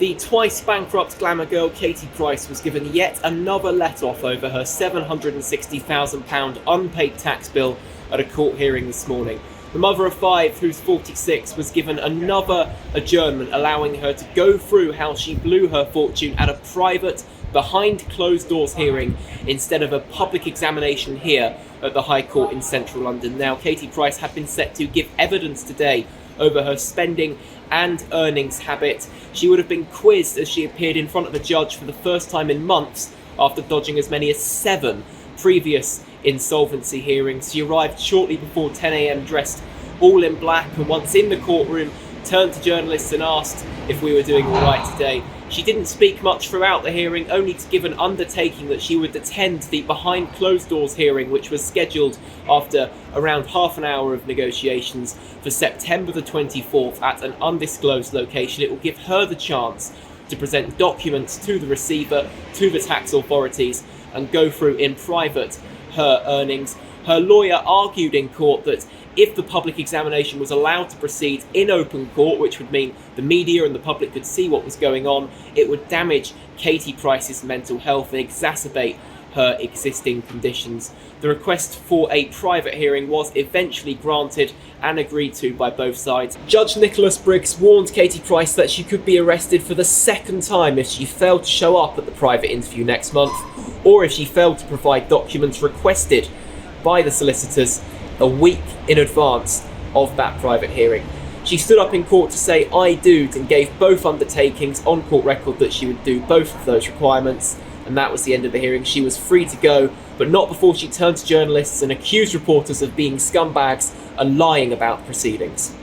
The twice bankrupt glamour girl Katie Price was given yet another let-off over her £760,000 unpaid tax bill at a court hearing this morning. The mother of five, who's 46, was given another adjournment, allowing her to go through how she blew her fortune at a private, behind-closed-doors hearing instead of a public examination here at the High Court in central London. Now, Katie Price had been set to give evidence today over her spending and earnings habit. She would have been quizzed as she appeared in front of a judge for the first time in months after dodging as many as 7 previous insolvency hearings. She arrived shortly before 10 a.m. dressed all in black, and once in the courtroom turned to journalists and asked if we were doing all right today. She didn't speak much throughout the hearing, only to give an undertaking that she would attend the behind closed doors hearing, which was scheduled after around half an hour of negotiations for September the 24th at an undisclosed location. It will give her the chance to present documents to the receiver, to the tax authorities, and go through in private her earnings. Her lawyer argued in court that if the public examination was allowed to proceed in open court, which would mean the media and the public could see what was going on, it would damage Katie Price's mental health and exacerbate her existing conditions. The request for a private hearing was eventually granted and agreed to by both sides. Judge Nicholas Briggs warned Katie Price that she could be arrested for the second time if she failed to show up at the private interview next month, or if she failed to provide documents requested by the solicitors a week in advance of that private hearing. She stood up in court to say "I do'd" and gave both undertakings on court record that she would do both of those requirements, and that was the end of the hearing. She was free to go, but not before she turned to journalists and accused reporters of being scumbags and lying about proceedings.